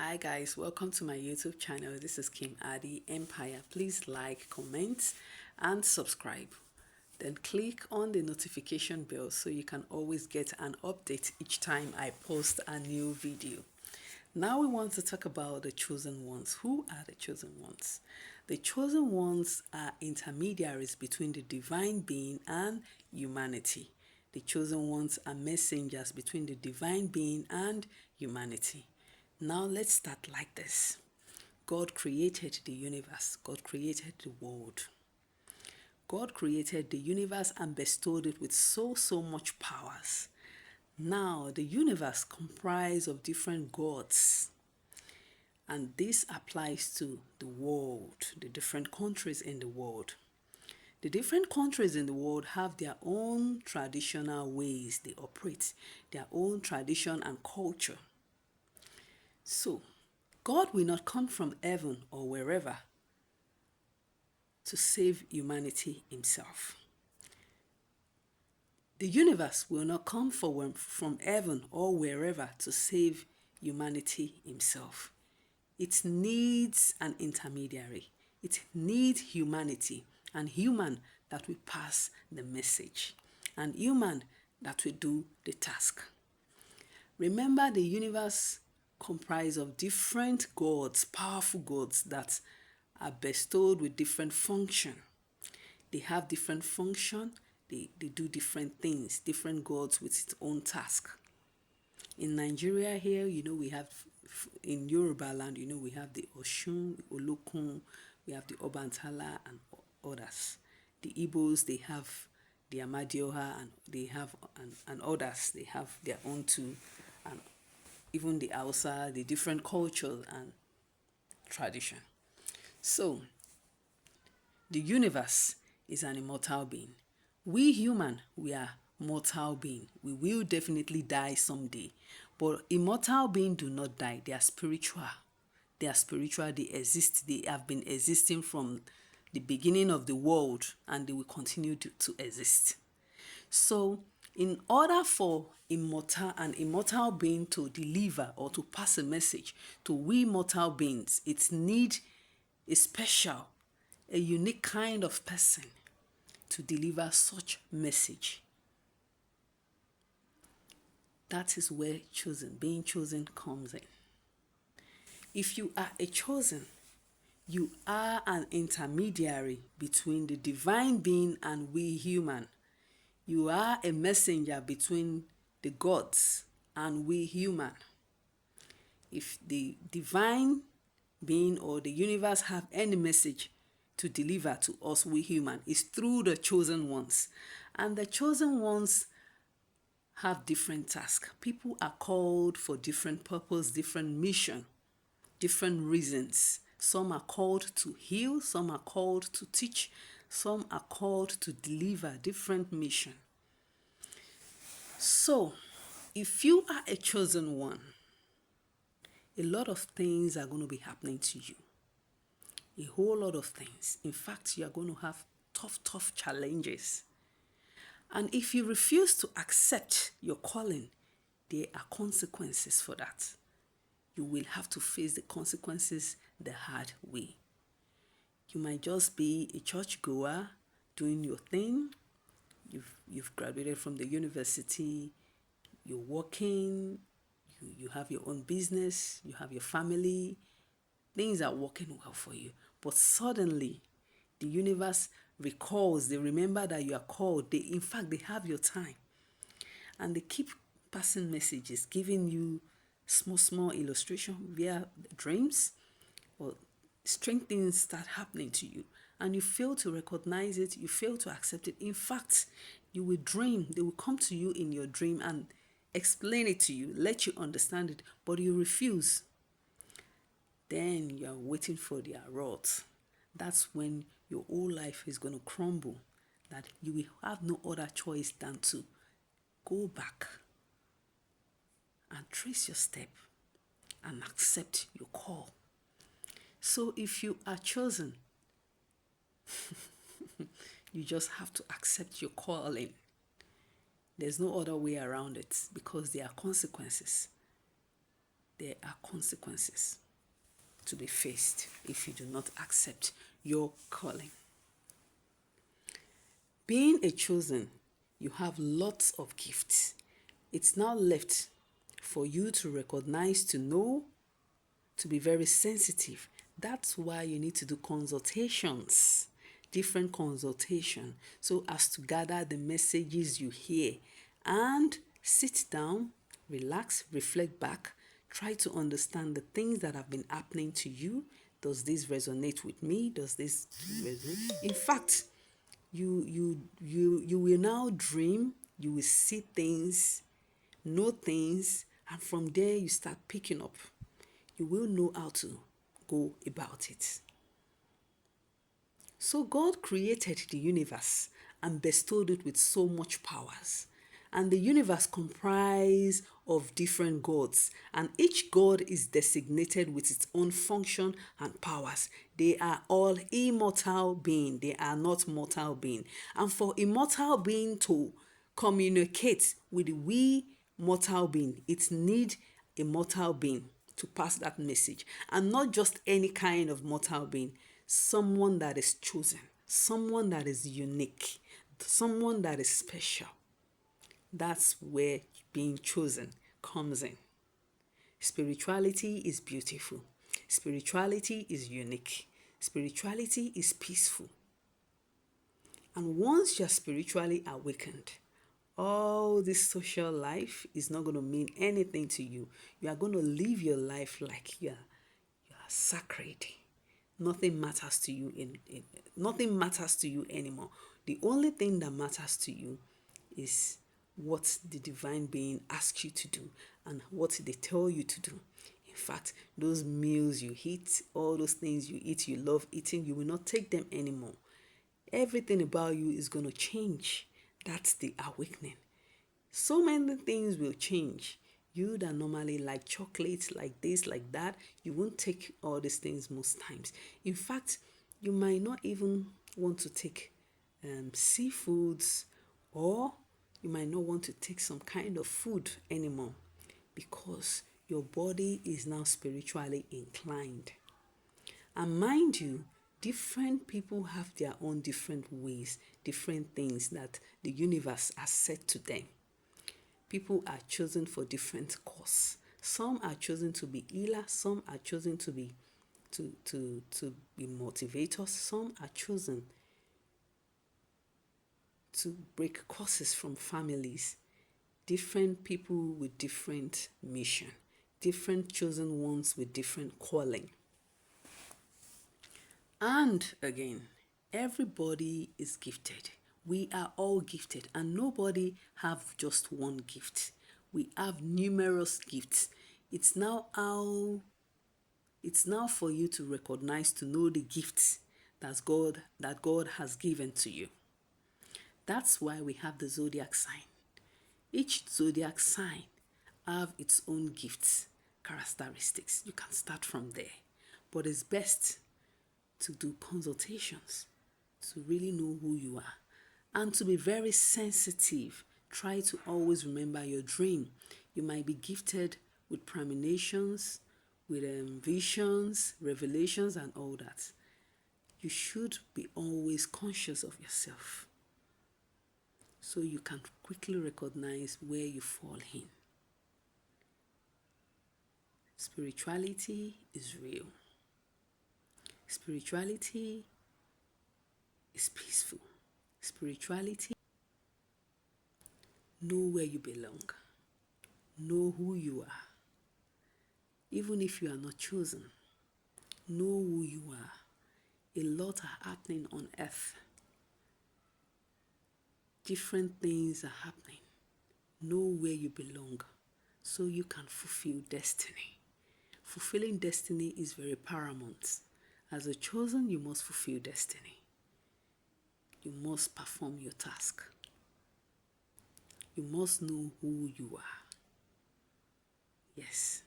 Hi guys, welcome to my YouTube channel. This is Kim Adi Empire. Please like, comment and subscribe. Then click on the notification bell so you can always get an update each time I post a new video. Now we want to talk about the chosen ones. Who are the chosen ones? The chosen ones are intermediaries between the divine being and humanity. The chosen ones are messengers between the divine being and humanity. Now let's start like this. God created the universe. God created the world. God created the universe and bestowed it with so much powers. Now the universe comprised of different gods. And this applies to the world, the different countries in the world. The different countries in the world have their own traditional ways they operate, their own tradition and culture. So, God will not come from heaven or wherever to save humanity himself. The universe will not come from heaven or wherever to save humanity himself. It needs an intermediary. It needs humanity and human that will pass the message and human that will do the task. Remember, the universe comprised of different gods, powerful gods that are bestowed with different function. They have different function, they do different things, different gods with its own task. In Nigeria here, we have, in Yoruba land, we have the Oshun, Olokun, we have the Obantala and others. The Igbos, they have the Amadioha and they have, and others, they have their own too. And even the Hausa, the different cultures and tradition. So, the universe is an immortal being. We human, we are mortal being. We will definitely die someday. But immortal beings do not die. They are spiritual. They are spiritual. They exist. They have been existing from the beginning of the world and they will continue to exist. So, in order for an immortal being to deliver or to pass a message to we mortal beings, it needs a special, a unique kind of person to deliver such message. That is where being chosen comes in. If you are a chosen, you are an intermediary between the divine being and we human. You are a messenger between the gods and we human. If the divine being or the universe have any message to deliver to us, we human, it's through the chosen ones. And the chosen ones have different tasks. People are called for different purpose, different mission, different reasons. Some are called to heal, some are called to teach, some are called to deliver different mission. So, if you are a chosen one, a lot of things are going to be happening to you. A whole lot of things. In fact, you are going to have tough challenges. And if you refuse to accept your calling, there are consequences for that. You will have to face the consequences the hard way. You might just be a churchgoer doing your thing. You've graduated from the university, you're working, you have your own business, you have your family, things are working well for you. But suddenly, the universe recalls, they remember that you are called. In fact, they have your time. And they keep passing messages, giving you small illustration via dreams, or strange things start happening to you. And you fail to recognize it, you fail to accept it. In fact, you will dream, they will come to you in your dream and explain it to you, let you understand it, but you refuse. Then you are waiting for their wrath. That's when your whole life is going to crumble, that you will have no other choice than to go back and trace your step and accept your call. So if you are chosen, you just have to accept your calling. There's no other way around it because there are consequences. there are consequences to be faced if you do not accept your calling. Being a chosen, you have lots of gifts. It's now left for you to recognize, to know, to be very sensitive. That's why you need to do consultations, different consultation, so as to gather the messages you hear and sit down, relax, reflect back, try to understand the things that have been happening to you. Does this resonate with me? Does this resonate? In fact, you will now dream, you will see things, know things, and from there you start picking up. You will know how to go about it. So God created the universe and bestowed it with so much powers. And the universe comprised of different gods, and each god is designated with its own function and powers. They are all immortal beings. They are not mortal beings. And for immortal being to communicate with we mortal being, it need a mortal being to pass that message, and not just any kind of mortal being, someone that is chosen, someone that is unique, someone that is special. That's where being chosen comes in. Spirituality is beautiful. Spirituality is unique. Spirituality is peaceful. And once you're spiritually awakened, all this social life is not going to mean anything to you. You are going to live your life like you are sacred. Nothing matters to you nothing matters to you anymore. The only thing that matters to you is what the divine being asks you to do and what they tell you to do. In fact, those meals you eat, all those things you eat, you love eating, you will not take them anymore. Everything about you is going to change. That's the awakening. So many things will change. You that normally like chocolate, like this, like that, you won't take all these things most times. In fact, you might not even want to take seafoods, or you might not want to take some kind of food anymore because your body is now spiritually inclined. And mind you, different people have their own different ways, different things that the universe has set to them. People are chosen for different cause. Some are chosen to be healers, some are chosen to be motivators, some are chosen to break curses from families. Different people with different mission, different chosen ones with different calling. And again, everybody is gifted. We are all gifted, and nobody have just one gift. We have numerous gifts. It's now for you to recognize, to know the gifts that God has given to you. That's why we have the zodiac sign. Each zodiac sign have its own gifts, characteristics. You can start from there. But it's best to do consultations to really know who you are and to be very sensitive. Try to always remember your dream. You might be gifted with premonitions, with visions, revelations, and all that. You should be always conscious of yourself so you can quickly recognize where you fall in. Spirituality is real. Spirituality is peaceful. Spirituality, know where you belong. Know who you are. Even if you are not chosen, know who you are. A lot are happening on earth. Different things are happening. Know where you belong so you can fulfill destiny. Fulfilling destiny is very paramount. As a chosen, you must fulfill destiny. You must perform your task. You must know who you are. Yes.